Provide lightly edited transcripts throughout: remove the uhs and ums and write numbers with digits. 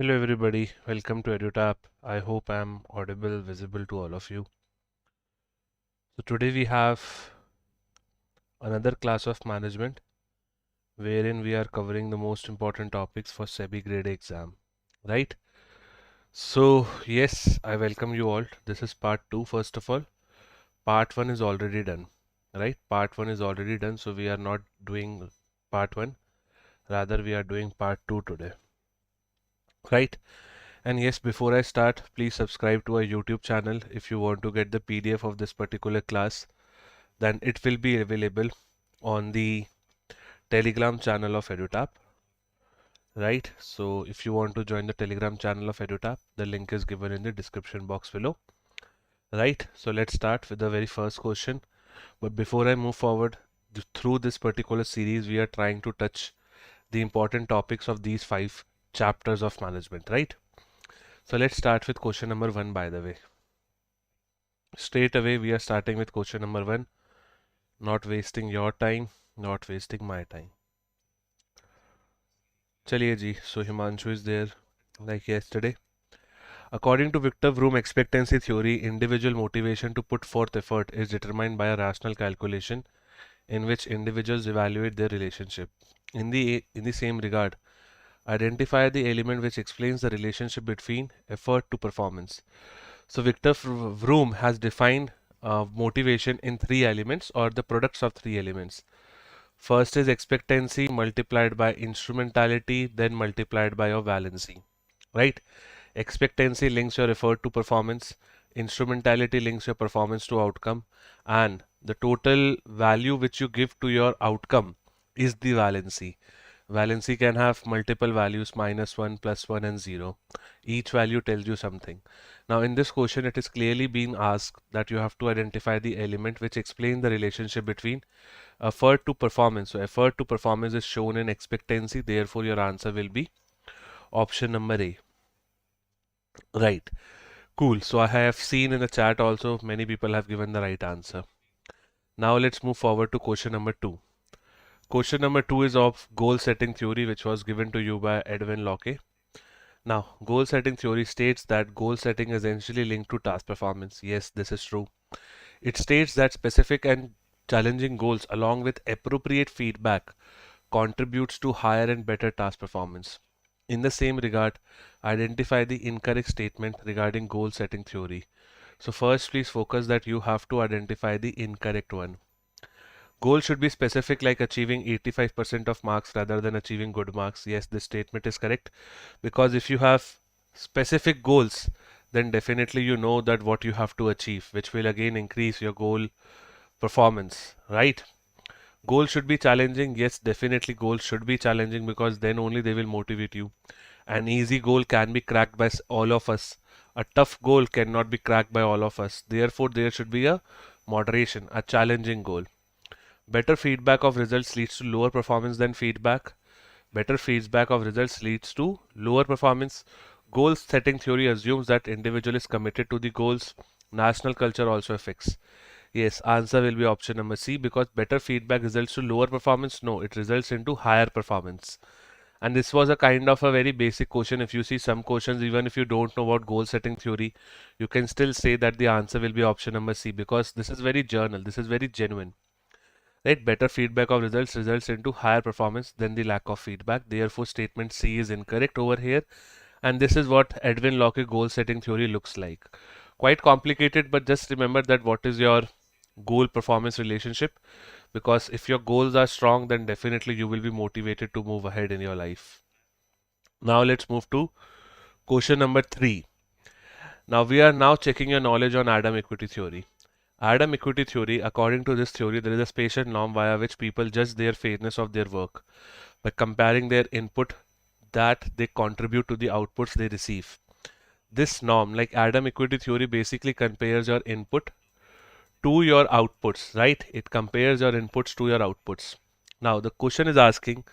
Hello everybody, welcome to EduTap. I hope I'm audible, visible to all of you. So today we have another class of management wherein we are covering the most important topics for SEBI Grade A exam, right? So yes, I welcome you all. This is part 2 first of all. Part 1 is already done, right? Part 1 is already done, so we are not doing part 1. Rather, we are doing part 2 today, right? And yes, before I start, please subscribe to our YouTube channel if you want to get the PDF of this particular class. Then it will be available on the Telegram channel of EduTap, right? So if you want to join the Telegram channel of EduTap, the link is given in the description box below, right? So let's start with the very first question. But before I move forward, through this particular series, we are trying to touch the important topics of these 5 chapters of management, right? So let's start with question number 1, by the way. Straight away, we are starting with question number 1. Not wasting your time, not wasting my time. Chaliye ji, so Himanshu is there like yesterday. According to Victor Vroom expectancy theory, individual motivation to put forth effort is determined by a rational calculation in which individuals evaluate their relationship. In the same regard, identify the element which explains the relationship between effort to performance. So Victor Vroom has defined motivation in 3 elements or the products of 3 elements. First is expectancy multiplied by instrumentality, then multiplied by your valency, right? Expectancy links your effort to performance, instrumentality links your performance to outcome, and the total value which you give to your outcome is the valency. Valency can have multiple values, -1, +1, and 0. Each value tells you something. Now, in this question, it is clearly being asked that you have to identify the element which explains the relationship between effort to performance. So, effort to performance is shown in expectancy. Therefore, your answer will be option number A. Right. Cool. So, I have seen in the chat also many people have given the right answer. Now, let's move forward to question number 2. Question number 2 is of goal setting theory, which was given to you by Edwin Locke. Now, goal setting theory states that goal setting is essentially linked to task performance. Yes, this is true. It states that specific and challenging goals along with appropriate feedback contributes to higher and better task performance. In the same regard, identify the incorrect statement regarding goal setting theory. So first, please focus that you have to identify the incorrect one. Goal should be specific, like achieving 85% of marks rather than achieving good marks. Yes, this statement is correct, because if you have specific goals, then definitely you know that what you have to achieve, which will again increase your goal performance, right? Goals should be challenging. Yes, definitely goals should be challenging, because then only they will motivate you. An easy goal can be cracked by all of us. A tough goal cannot be cracked by all of us. Therefore, there should be a moderation, a challenging goal. Better feedback of results leads to lower performance than feedback. Better feedback of results leads to lower performance. Goal setting theory assumes that individual is committed to the goals. National culture also affects. Yes, answer will be option number C, because better feedback results to lower performance. No, it results into higher performance. And this was a kind of a very basic question. If you see some questions, even if you don't know about goal setting theory, you can still say that the answer will be option number C, because this is very journal. This is very genuine. Right? Better feedback of results results into higher performance than the lack of feedback. Therefore, statement C is incorrect over here. And this is what Edwin Locke goal setting theory looks like. Quite complicated, but just remember that what is your goal performance relationship, because if your goals are strong, then definitely you will be motivated to move ahead in your life. Now let's move to question number 3. Now we are now checking your knowledge on Adam equity theory. Adam equity theory, according to this theory, there is a spatial norm via which people judge their fairness of their work by comparing their input that they contribute to the outputs they receive. This norm, like Adam equity theory, basically compares your input to your outputs, right? It compares your inputs to your outputs. Now, the question is asking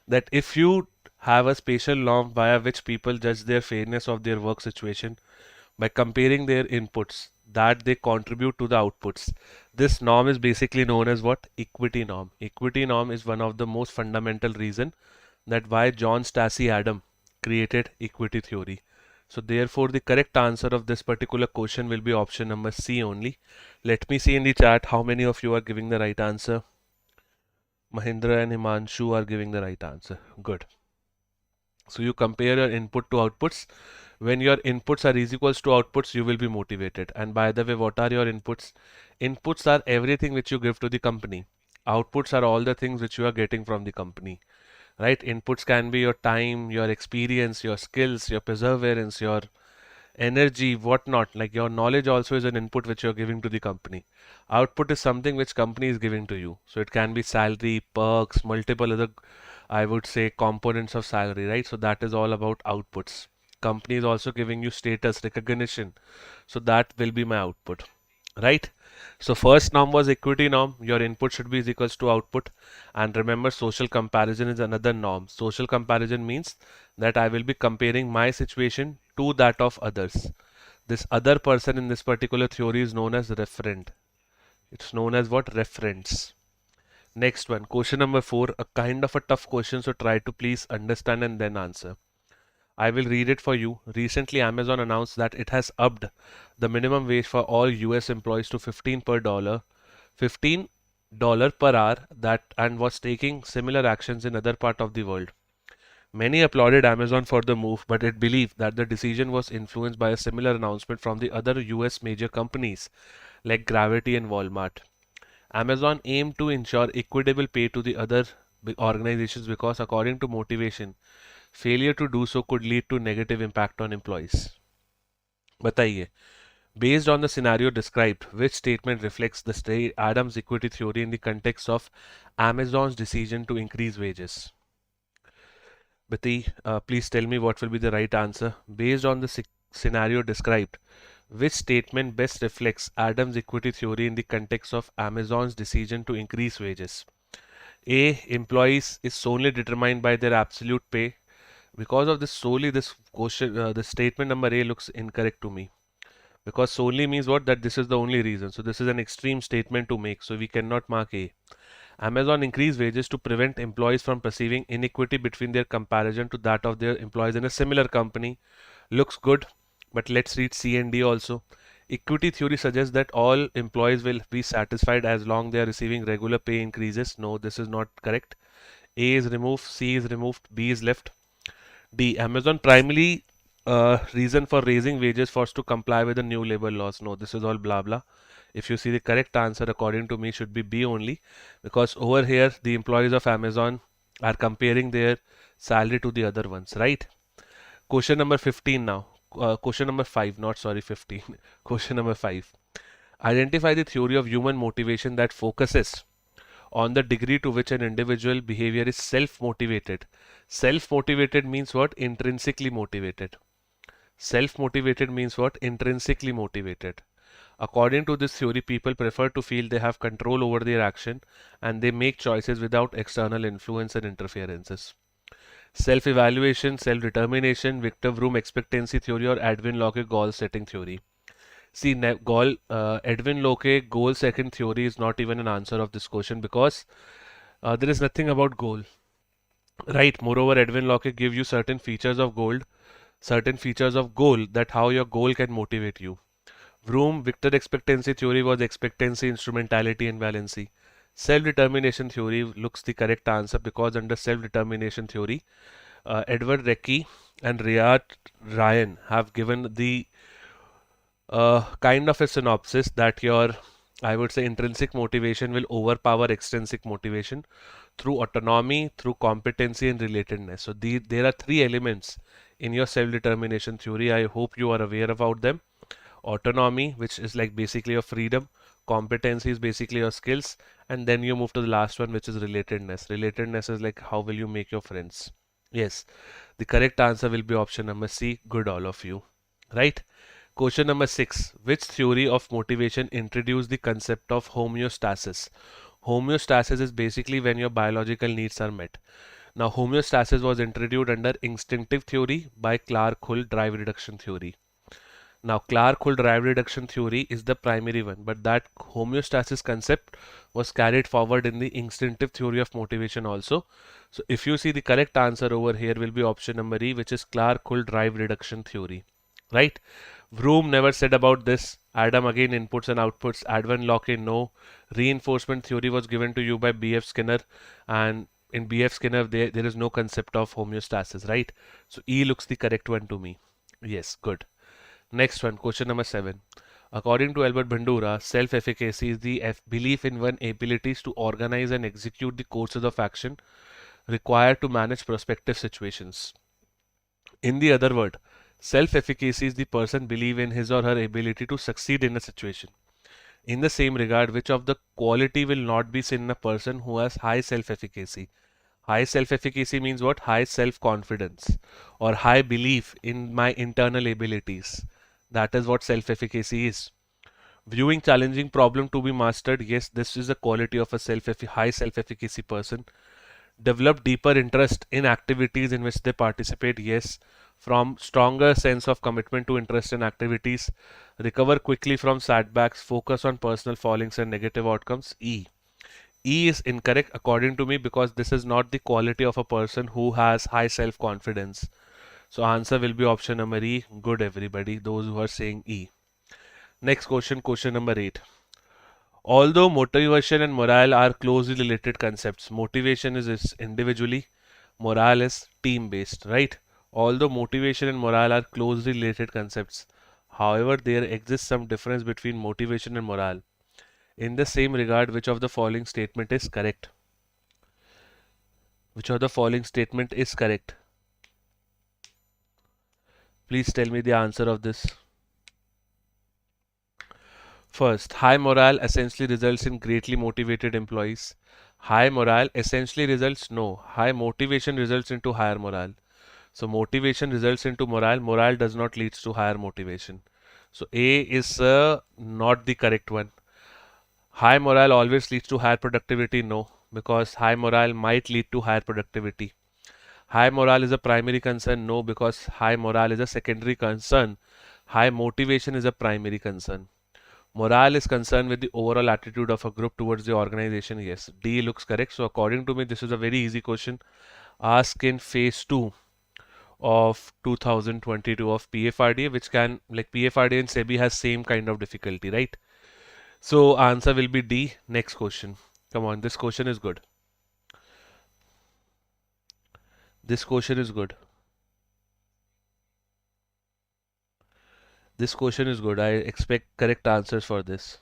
that if you have a spatial norm via which people judge their fairness of their work situation by comparing their inputs that they contribute to the outputs, this norm is basically known as what? Equity norm. Equity norm is one of the most fundamental reason that why John Stacey Adam created equity theory. So therefore the correct answer of this particular question will be option number C only. Let me see in the chat how many of you are giving the right answer. Mahindra and Himanshu are giving the right answer. Good. So you compare your input to outputs. When your inputs are is equals to outputs, you will be motivated. And by the way, what are your inputs? Inputs are everything which you give to the company. Outputs are all the things which you are getting from the company. Right? Inputs can be your time, your experience, your skills, your perseverance, your energy, whatnot. Like your knowledge also is an input which you're giving to the company. Output is something which company is giving to you. So it can be salary, perks, multiple other, I would say, components of salary, right? So that is all about outputs. Company is also giving you status, recognition. So that will be my output, right? So first norm was equity norm. Your input should be is equals to output. And remember, social comparison is another norm. Social comparison means that I will be comparing my situation to that of others. This other person in this particular theory is known as referent. It's known as what? Reference. Next one, question number 4, a kind of a tough question, so try to please understand and then answer. I will read it for you. Recently, Amazon announced that it has upped the minimum wage for all US employees to $15 per hour that and was taking similar actions in other part of the world. Many applauded Amazon for the move, but it believed that the decision was influenced by a similar announcement from the other US major companies like Gravity and Walmart. Amazon aimed to ensure equitable pay to the other organizations because, according to motivation, failure to do so could lead to negative impact on employees. बताइए, based on the scenario described, which statement reflects the Adams equity theory in the context of Amazon's decision to increase wages? Bati, please tell me what will be the right answer. Based on the scenario described, which statement best reflects Adams equity theory in the context of Amazon's decision to increase wages? A. Employees is solely determined by their absolute pay. Because of this solely, this question, the statement number A looks incorrect to me. Because solely means what? That this is the only reason. So this is an extreme statement to make. So we cannot mark A. Amazon increased wages to prevent employees from perceiving inequity between their comparison to that of their employees in a similar company. Looks good, but let's read C and D also. Equity theory suggests that all employees will be satisfied as long they are receiving regular pay increases. No, this is not correct. A is removed, C is removed, B is left. D. Amazon primarily reason for raising wages was to comply with the new labor laws. No, this is all blah blah. If you see, the correct answer according to me should be B only, because over here the employees of Amazon are comparing their salary to the other ones, right? Question number 15 now. Question number 5, not sorry 15. Question number 5. Identify the theory of human motivation that focuses on the degree to which an individual behavior is self-motivated. Self-motivated means what? Intrinsically motivated. Self-motivated means what? Intrinsically motivated. According to this theory, people prefer to feel they have control over their action and they make choices without external influence and interferences. Self-evaluation, self-determination, Victor Vroom expectancy theory, or Edwin Locke goal setting theory. See, Edwin Locke goal setting theory is not even an answer of this question, because there is nothing about goal, right? Moreover, Edwin Locke give you certain features of goal, that how your goal can motivate you. Vroom Victor expectancy theory was expectancy, instrumentality, and valency. Self-determination theory looks the correct answer, because under self-determination theory, Edward Recchi and Riyad Ryan have given the kind of a synopsis that your, I would say, intrinsic motivation will overpower extrinsic motivation through autonomy, through competency, and relatedness. So there are 3 elements in your self-determination theory. I hope you are aware about them. Autonomy, which is like basically your freedom. Competency is basically your skills. And then you move to the last one, which is relatedness. Relatedness is like how will you make your friends. Yes, the correct answer will be option number C. Good, all of you. Right? Question number 6. Which theory of motivation introduced the concept of homeostasis? Homeostasis is basically when your biological needs are met. Now, homeostasis was introduced under instinctive theory by Clark Hull drive reduction theory. Now, Clarke-Hull-Drive reduction theory is the primary one, but that homeostasis concept was carried forward in the instinctive theory of motivation also. So, if you see, the correct answer over here will be option number E, which is Clarke-Hull-Drive reduction theory, right? Vroom never said about this. Adam again inputs and outputs. Advan Locke no. Reinforcement theory was given to you by B.F. Skinner, and in B.F. Skinner there is no concept of homeostasis, right? So E looks the correct one to me. Yes, good. Next one, question number 7. According to Albert Bandura, self-efficacy is the belief in one's abilities to organize and execute the courses of action required to manage prospective situations. In the other word, self-efficacy is the person believe in his or her ability to succeed in a situation. In the same regard, which of the quality will not be seen in a person who has high self-efficacy? High self-efficacy means what? High self-confidence or high belief in my internal abilities. That is what self-efficacy is. Viewing challenging problem to be mastered, yes, this is a quality of a high self-efficacy person. Develop deeper interest in activities in which they participate, yes. From stronger sense of commitment to interest in activities. Recover quickly from setbacks, focus on personal fallings and negative outcomes, E. E is incorrect according to me because this is not the quality of a person who has high self-confidence. So answer will be option number E. Good everybody, those who are saying E. Next question, question number 8. Although motivation and morale are closely related concepts, motivation is individually, morale is team-based, right? Although motivation and morale are closely related concepts, however, there exists some difference between motivation and morale. In the same regard, which of the following statement is correct? Which of the following statement is correct? Please tell me the answer of this. First, high morale essentially results in greatly motivated employees. High morale essentially results, no. High motivation results into higher morale. So motivation results into morale. Morale does not lead to higher motivation. So A is not the correct one. High morale always leads to higher productivity, no. Because high morale might lead to higher productivity. High morale is a primary concern, no. Because high morale is a secondary concern. High motivation is a primary concern. Morale is concerned with the overall attitude of a group towards the organization. Yes, D looks correct. So according to me, this is a very easy question. Asked in phase 2 of 2022 of PFRDA, which can, like PFRDA and SEBI has same kind of difficulty, right? So answer will be D. Next question. Come on, this question is good. This question is good. This question is good. I expect correct answers for this.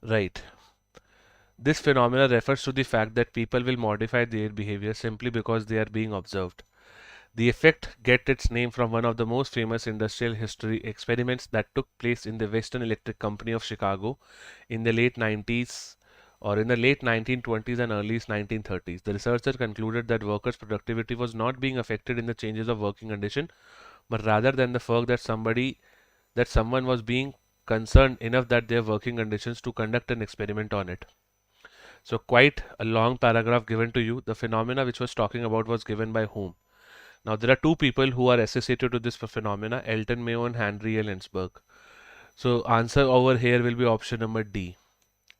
Right. This phenomena refers to the fact that people will modify their behavior simply because they are being observed. The effect gets its name from one of the most famous industrial history experiments that took place in the Western Electric Company of Chicago in the late 90s or in the late 1920s and early 1930s. The researcher concluded that workers' productivity was not being affected in the changes of working condition, but rather than the fact that someone was being concerned enough that their working conditions to conduct an experiment on it. So quite a long paragraph given to you. The phenomena which was talking about was given by whom? Now there are two people who are associated to this phenomena, Elton Mayo and Henry L. Ensberg. So answer over here will be option number D,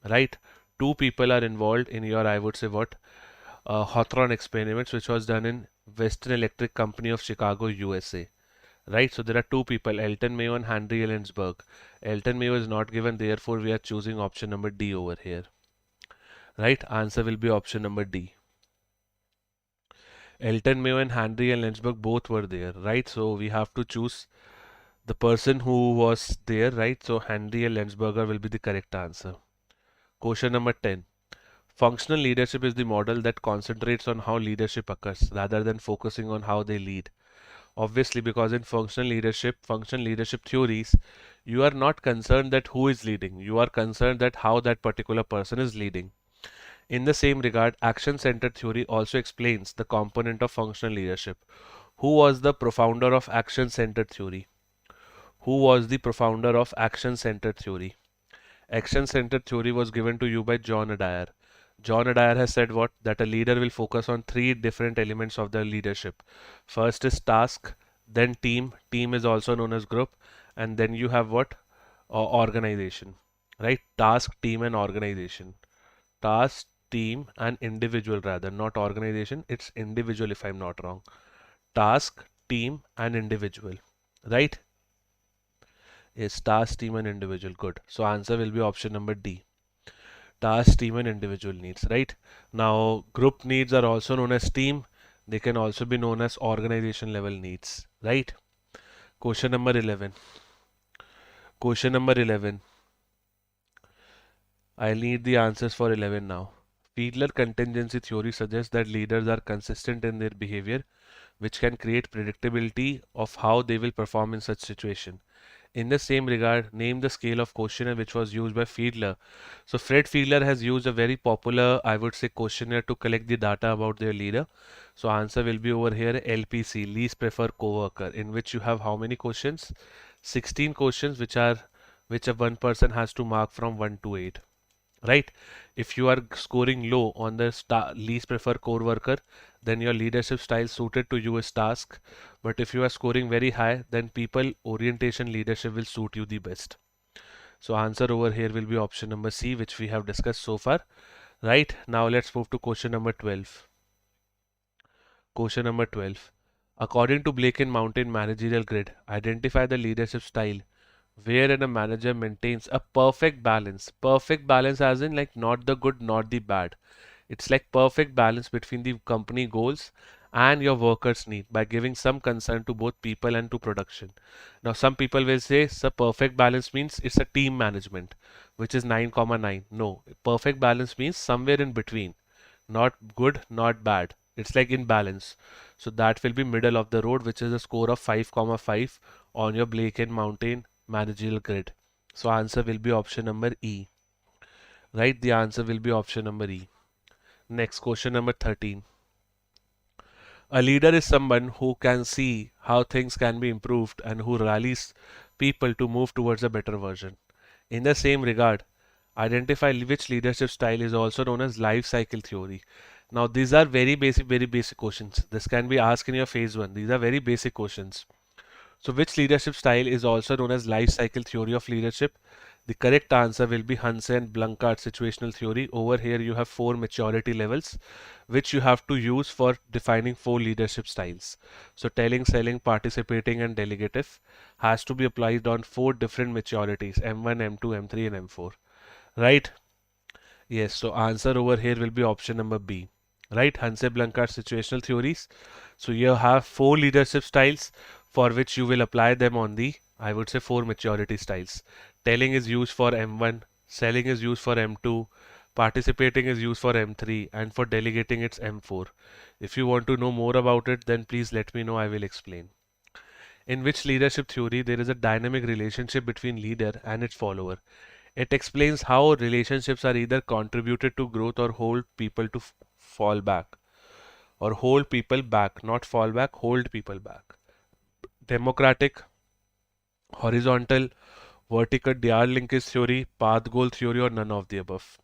right? Two people are involved in your, I would say what, Hawthorne experiments, which was done in Western Electric Company of Chicago, USA. Right, so there are two people, Elton Mayo and Henry L. Ensberg. Elton Mayo is not given, therefore we are choosing option number D over here. Right, answer will be option number D. Elton Mayo and Henry L. Ensberg both were there, right? So we have to choose the person who was there, right? So Henry L. Ensberger will be the correct answer. Question number 10. Functional leadership is the model that concentrates on how leadership occurs rather than focusing on how they lead. Obviously, because in functional leadership theories, you are not concerned that who is leading. You are concerned that how that particular person is leading. In the same regard, action-centered theory also explains the component of functional leadership. Who was the profounder of action-centered theory? Who was the profounder of action-centered theory? Action-centered theory was given to you by John Adair. John Adair has said what? That a leader will focus on three different elements of their leadership. First is task, then team is also known as group, and then you have what? Organization, right? Task, team, and organization. Task, team, and individual, rather, not organization, it's individual if I'm not wrong. Task, team, and individual, right? Yes, task, team, and individual. Good. So answer will be option number D. Task, team, and individual needs, right? Now, group needs are also known as team. They can also be known as organization level needs, right? Question number 11. Question number 11. I need the answers for 11 now. Fiedler contingency theory suggests that leaders are consistent in their behavior, which can create predictability of how they will perform in such situation. In the same regard, name the scale of questionnaire which was used by Fiedler. So Fred Fiedler has used a very popular, I would say, questionnaire to collect the data about their leader. So answer will be over here, LPC, least preferred coworker, in which you have how many questions? 16 questions which a one person has to mark from 1 to 8. Right? If you are scoring low on the least preferred core worker, then your leadership style suited to you is task. But if you are scoring very high, then people orientation leadership will suit you the best. So answer over here will be option number C, which we have discussed so far. Right? Now let's move to question number 12. Question number 12. According to Blake and Mountain managerial grid, identify the leadership style wherein a manager maintains a perfect balance. Perfect balance as in like not the good, not the bad. It's like perfect balance between the company goals and your workers' need by giving some concern to both people and to production. Now, some people will say, "Sir, perfect balance means it's a team management, which is 9,9." No, perfect balance means somewhere in between. Not good, not bad. It's like in balance. So that will be middle of the road, which is a score of 5,5 on your Blake and Mountain managerial grid. So answer will be option number E. Right? The answer will be option number E. Next, question number 13. A leader is someone who can see how things can be improved and who rallies people to move towards a better version. In the same regard, identify which leadership style is also known as life cycle theory. Now, these are very basic questions. This can be asked in your phase 1. These are very basic questions. So, which leadership style is also known as life cycle theory of leadership? The correct answer will be Hansen and Blunkart situational theory. Over here, you have 4 maturity levels, which you have to use for defining 4 leadership styles. So, telling, selling, participating, and delegative has to be applied on 4 different maturities: M1, M2, M3, and M4. Right? Yes. So, answer over here will be option number B. Right? Hansen Blunkart situational theories. So, you have 4 leadership styles for which you will apply them on the, I would say, 4 maturity styles. Telling is used for M1, selling is used for M2, participating is used for M3, and for delegating it's M4. If you want to know more about it, then please let me know, I will explain. In which leadership theory there is a dynamic relationship between leader and its follower. It explains how relationships are either contributed to growth or hold people to fall back. Or hold people back, not fall back, hold people back. Democratic, horizontal, vertical dial linkage theory, path goal theory, or none of the above.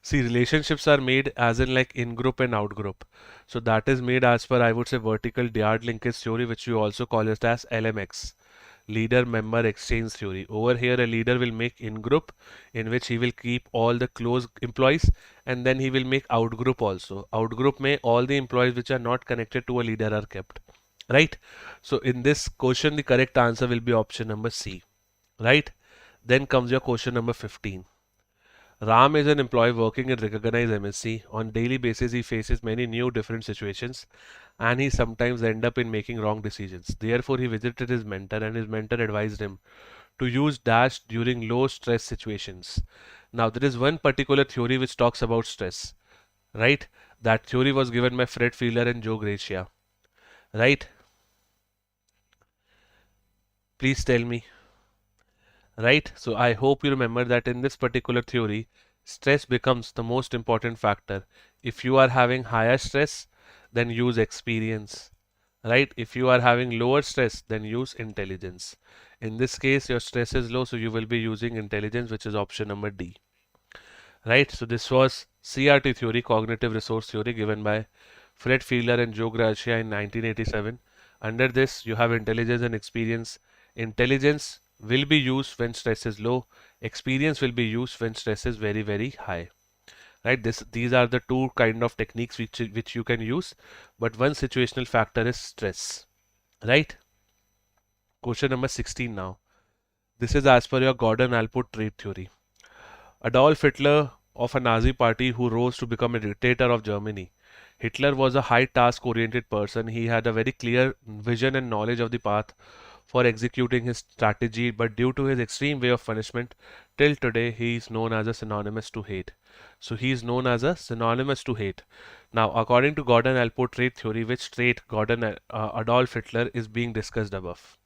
See, relationships are made as in like in group and out group. So that is made as per, I would say, vertical diard linkage theory, which we also call it as LMX, leader member exchange theory. Over here, a leader will make in group, in which he will keep all the close employees, and then he will make out group also. Out group may all the employees which are not connected to a leader are kept. Right? So in this question, the correct answer will be option number C. Right? Then comes your question number 15. Ram is an employee working in recognized MSC. On daily basis, he faces many new different situations and he sometimes end up in making wrong decisions. Therefore, he visited his mentor and his mentor advised him to use dash during low stress situations. Now, there is one particular theory which talks about stress, right? That theory was given by Fred Fiedler and Joe Gracia, right? Please tell me. Right? So I hope you remember that in this particular theory, stress becomes the most important factor. If you are having higher stress, then use experience. Right? If you are having lower stress, then use intelligence. In this case, your stress is low, so you will be using intelligence, which is option number D. Right? So this was CRT theory, cognitive resource theory, given by Fred Fiedler and Joe Gracia in 1987. Under this, you have intelligence and experience. Intelligence will be used when stress is low. Experience will be used when stress is very, very high. Right? These are the two kind of techniques which you can use, but one situational factor is stress. Right? Question number 16 now. This is as per your Gordon-Allport trait theory. Adolf Hitler of a Nazi party who rose to become a dictator of Germany. Hitler was a high task oriented person. He had a very clear vision and knowledge of the path for executing his strategy, but due to his extreme way of punishment, till today he is known as a synonymous to hate. So he is known as a synonymous to hate. Now, according to Gordon-Allport trait theory, which trait Adolf Hitler is being discussed above?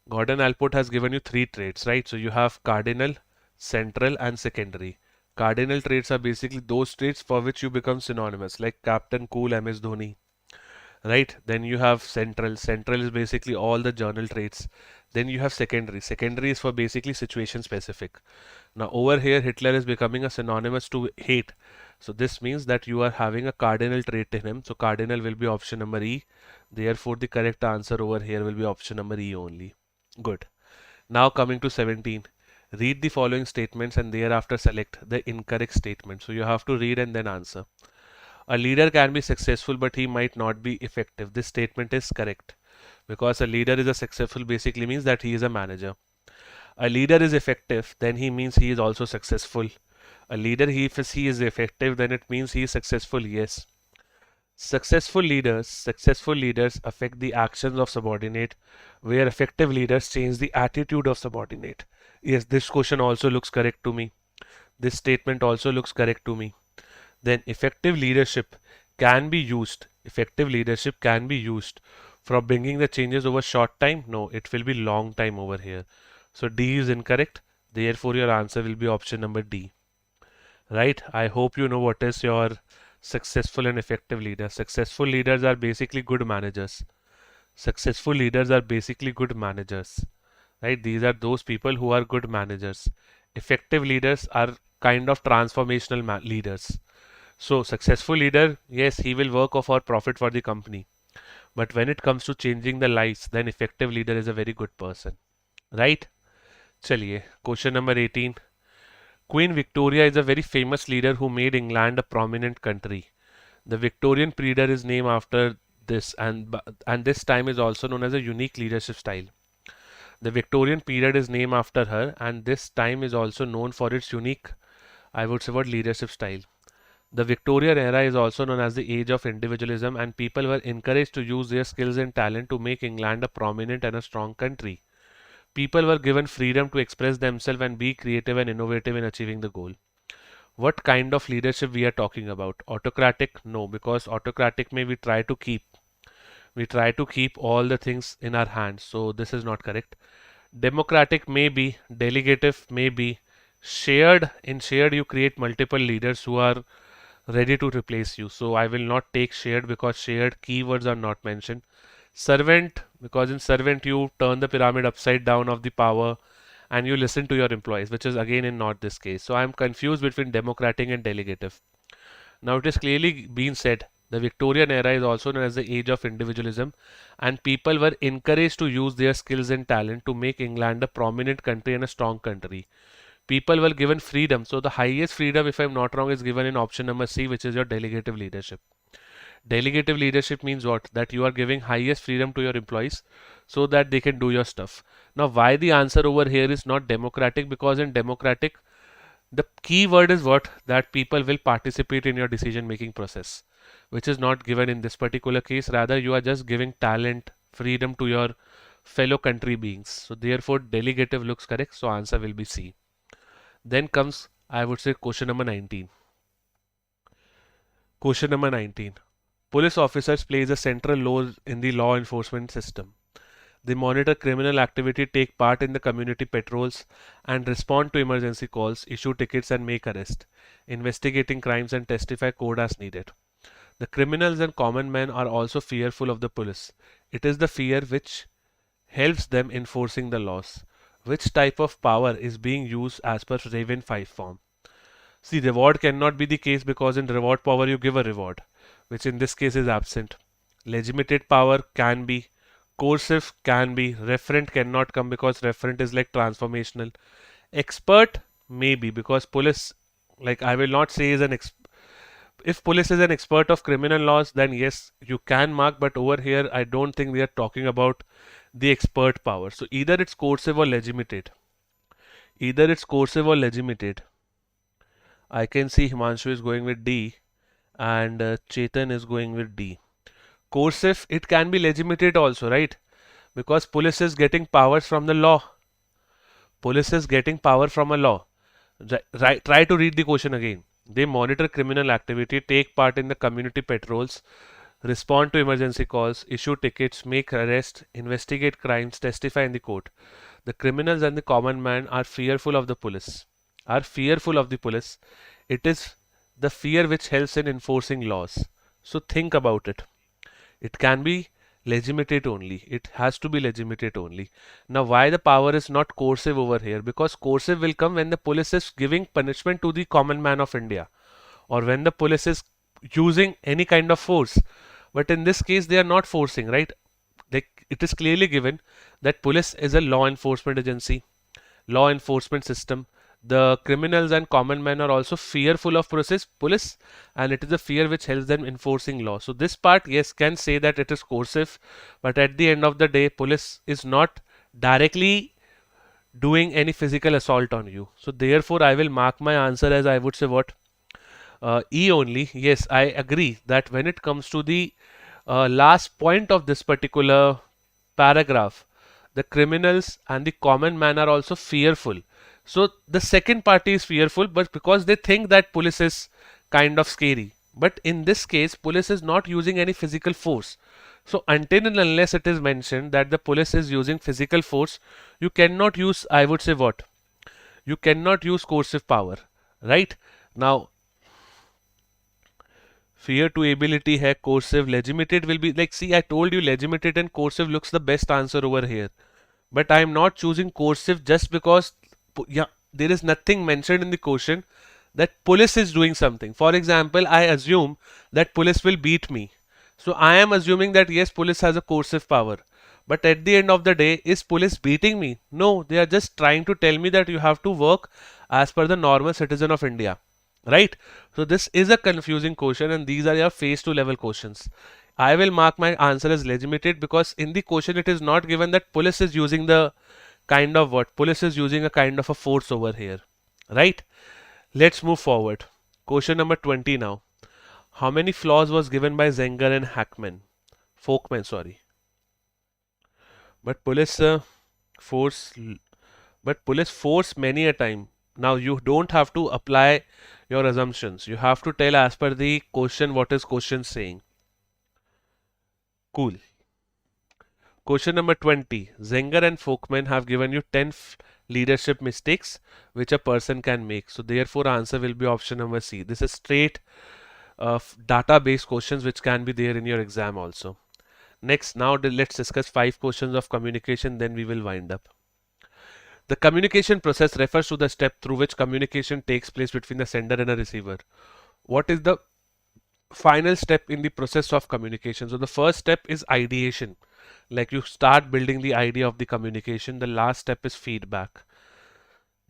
Gordon-Allport has given you three traits, right? So you have cardinal, central, and secondary. Cardinal traits are basically those traits for which you become synonymous, like Captain Cool, MS Dhoni, right? Then you have central. Central is basically all the journal traits. Then you have secondary. Secondary is for basically situation specific. Now over here, Hitler is becoming a synonymous to hate. So this means that you are having a cardinal trait in him. So cardinal will be option number E. Therefore, the correct answer over here will be option number E only. Good. Now coming to 17. Read the following statements and thereafter select the incorrect statement. So you have to read and then answer. A leader can be successful, but he might not be effective. This statement is correct because a leader is a successful basically means that he is a manager. A leader is effective, then he means he is also successful. A leader, if he is effective, then it means he is successful. Yes. Successful leaders affect the actions of subordinate, where effective leaders change the attitude of subordinate. Yes, this question also looks correct to me. This statement also looks correct to me. Then effective leadership can be used. Effective leadership can be used for bringing the changes over short time. No, it will be long time over here. So D is incorrect. Therefore, your answer will be option number D. Right? I hope you know what is your successful and effective leader. Successful leaders are basically good managers. Successful leaders are basically good managers. Right? These are those people who are good managers. Effective leaders are kind of transformational leaders. So successful leader, yes, he will work for profit for the company. But when it comes to changing the lives, then effective leader is a very good person. Right? Chaliye, question number 18. Queen Victoria is a very famous leader who made England a prominent country. The Victorian period is named after this and this time is also known as a unique leadership style. The Victorian period is named after her and this time is also known for its unique, I would say, leadership style. The Victorian era is also known as the age of individualism and people were encouraged to use their skills and talent to make England a prominent and a strong country. People were given freedom to express themselves and be creative and innovative in achieving the goal. What kind of leadership we are talking about? Autocratic? No, because autocratic may we try to keep all the things in our hands. So this is not correct. Democratic may be, delegative may be, shared. In shared you create multiple leaders who are ready to replace you. So I will not take shared because shared keywords are not mentioned. Servant, because in servant you turn the pyramid upside down of the power and you listen to your employees, which is again in not this case. So I am confused between democratic and delegative. Now it is clearly been said the Victorian era is also known as the age of individualism and people were encouraged to use their skills and talent to make England a prominent country and a strong country. People were given freedom. So the highest freedom, if I'm not wrong, is given in option number C, which is your delegative leadership. Delegative leadership means what? That you are giving highest freedom to your employees so that they can do your stuff. Now, why the answer over here is not democratic? Because in democratic, the key word is what? That people will participate in your decision making process, which is not given in this particular case. Rather, you are just giving talent, freedom to your fellow country beings. So therefore, delegative looks correct. So answer will be C. Then comes, I would say, question number 19. Question number 19. Police officers plays a central role in the law enforcement system. They monitor criminal activity, take part in the community patrols, and respond to emergency calls, issue tickets and make arrests, investigating crimes and testify court as needed. The criminals and common men are also fearful of the police. It is the fear which helps them enforcing the laws. Which type of power is being used as per Raven 5 form? See, reward cannot be the case because in reward power you give a reward, which in this case is absent. Legitimate power can be, Coercive can be. Referent cannot come because referent is like transformational. Expert maybe because police, like I will not say is an if police is an expert of criminal laws, then yes, you can mark. But over here, I don't think we are talking about the expert power. So either it's coercive or legitimate. Either it's coercive or legitimate. I can see Himanshu is going with D and Chetan is going with D. Coercive, it can be legitimate also, right? Because police is getting powers from the law. Police is getting power from a law. Right, try to read the question again. They monitor criminal activity, take part in the community patrols, respond to emergency calls, issue tickets, make arrests, investigate crimes, testify in the court. The criminals and the common man are fearful of the police. Are fearful of the police. It is the fear which helps in enforcing laws. So think about it. It can be legitimate only. It has to be legitimate only. Now, why the power is not coercive over here? Because coercive will come when the police is giving punishment to the common man of India, or when the police is using any kind of force. But in this case, they are not forcing, right? Like it is clearly given that police is a law enforcement agency, law enforcement system. The criminals and common men are also fearful of police, and it is a fear which helps them enforcing law. So this part, yes, can say that it is coercive, but at the end of the day, police is not directly doing any physical assault on you. So therefore, I will mark my answer as I would say what E only. Yes, I agree that when it comes to the last point of this particular paragraph, the criminals and the common man are also fearful. So the second party is fearful, but because they think that police is kind of scary. But in this case, police is not using any physical force. So until and unless it is mentioned that the police is using physical force, you cannot use, I would say what? You cannot use coercive power, right? Now, fear to ability hai, coercive, legitimate will be like, see, I told you legitimate and coercive looks the best answer over here. But I am not choosing coercive just because, yeah, there is nothing mentioned in the question that police is doing something. For example, I assume that police will beat me. So I am assuming that yes, police has a coercive power. But at the end of the day, is police beating me? No, they are just trying to tell me that you have to work as per the normal citizen of India. Right? So this is a confusing question, and these are your phase 2 level questions. I will mark my answer as legitimate because in the question it is not given that police is using the kind of what? Police is using a kind of a force over here. Right? Let's move forward. Question number 20 now. How many flaws was given by Zenger and Folkman, sorry. But police force police force many a time. Now you don't have to apply your assumptions. You have to tell as per the question what is question saying. Cool. Question number 20. Zenger and Folkman have given you 10 leadership mistakes which a person can make. So therefore answer will be option number C. This is straight data-based questions which can be there in your exam also. Next, now let's discuss 5 questions of communication, then we will wind up. The communication process refers to the step through which communication takes place between the sender and a receiver. What is the final step in the process of communication? So the first step is ideation. Like you start building the idea of the communication. The last step is feedback.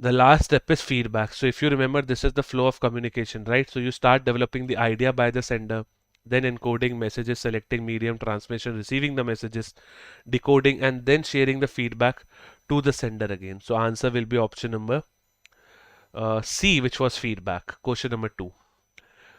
So if you remember, this is the flow of communication, right? So you start developing the idea by the sender, then encoding messages, selecting medium, transmission, receiving the messages, decoding, and then sharing the feedback to the sender again. So answer will be option number C, which was feedback. Question number 2.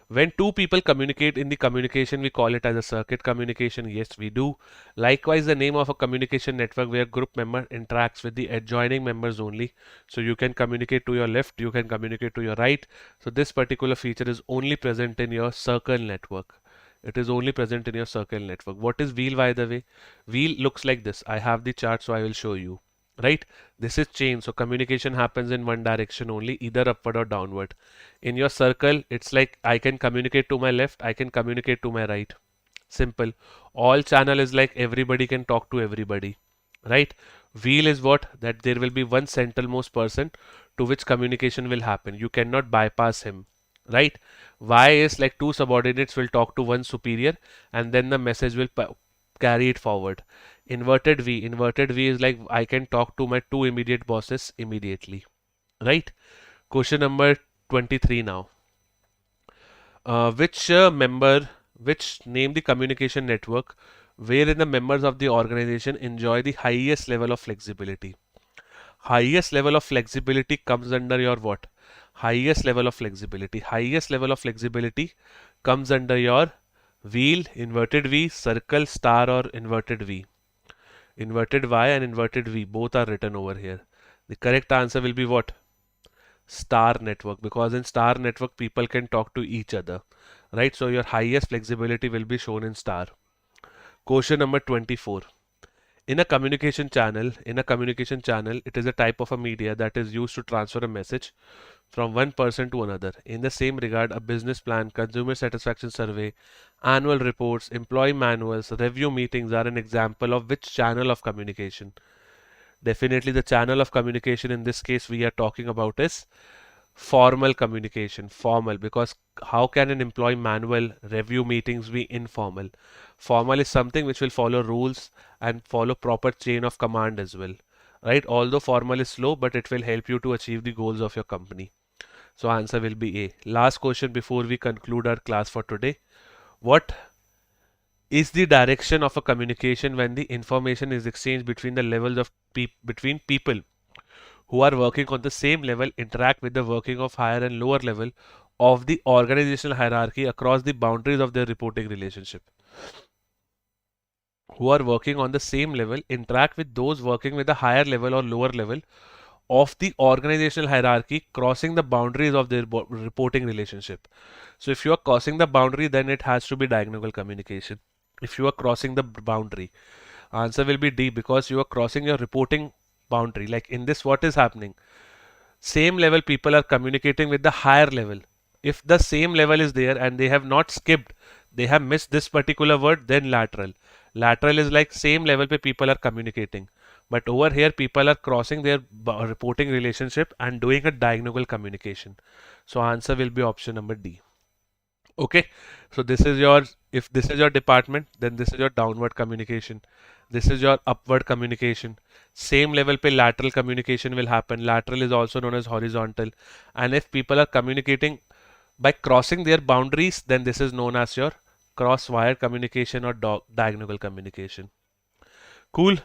When two people communicate in the communication, we call it as a circuit communication. Yes, we do. Likewise, the name of a communication network where group member interacts with the adjoining members only. So you can communicate to your left, you can communicate to your right. So this particular feature is only present in your circle network. It is only present in your circle network. What is wheel, by the way? Wheel looks like this. I have the chart, so I will show you. Right? This is chain. So communication happens in one direction only, either upward or downward. In your circle, it's like I can communicate to my left, I can communicate to my right. Simple. All channel is like everybody can talk to everybody. Right? Wheel is what? That there will be one centralmost person to which communication will happen. You cannot bypass him. Right? Y is like two subordinates will talk to one superior and then the message will carry it forward. Inverted V is like I can talk to my two immediate bosses immediately, right? Question number 23 now. Which name the communication network wherein the members of the organization enjoy the highest level of flexibility? Highest level of flexibility comes under your what? Highest level of flexibility. Highest level of flexibility comes under your wheel, inverted V, circle, star, or inverted V. Inverted Y and inverted V both are written over here. The correct answer will be what? Star network, because in star network people can talk to each other, right? So your highest flexibility will be shown in star. Question number 24. In a communication channel, it is a type of a media that is used to transfer a message from one person to another. In the same regard, a business plan, consumer satisfaction survey, annual reports, employee manuals, review meetings are an example of which channel of communication? Definitely the channel of communication in this case we are talking about is formal communication. Formal, because how can an employee manual, review meetings be informal? Formal is something which will follow rules and follow proper chain of command as well, right? Although formal is slow, but it will help you to achieve the goals of your company. So answer will be A. Last question before we conclude our class for today. What is the direction of a communication when the information is exchanged between the levels of between people who are working on the same level interact with the working of higher and lower level of the organizational hierarchy across the boundaries of their reporting relationship? Who are working on the same level interact with those working with a higher level or lower level of the organizational hierarchy crossing the boundaries of their reporting relationship. So if you are crossing the boundary, then it has to be diagonal communication. If you are crossing the boundary, answer will be D, because you are crossing your reporting boundary. Like in this, what is happening? Same level people are communicating with the higher level. If the same level is there and they have not skipped, they have missed this particular word, then lateral. Lateral is like same level pe people are communicating. But over here, people are crossing their reporting relationship and doing a diagonal communication. So answer will be option number D. Okay, so this is your, if this is your department, then this is your downward communication. This is your upward communication. Same level pe lateral communication will happen. Lateral is also known as horizontal. And if people are communicating by crossing their boundaries, then this is known as your cross wire communication or diagonal communication. Cool.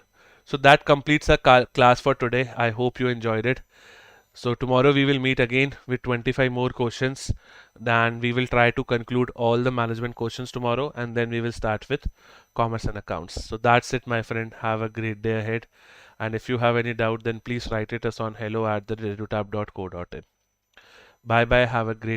So that completes our class for today. I hope you enjoyed it. So tomorrow we will meet again with 25 more questions. Then we will try to conclude all the management questions tomorrow, and then we will start with commerce and accounts. So that's it, my friend. Have a great day ahead. And if you have any doubt, then please write it us on hello@theredutab.co.in. Bye bye. Have a great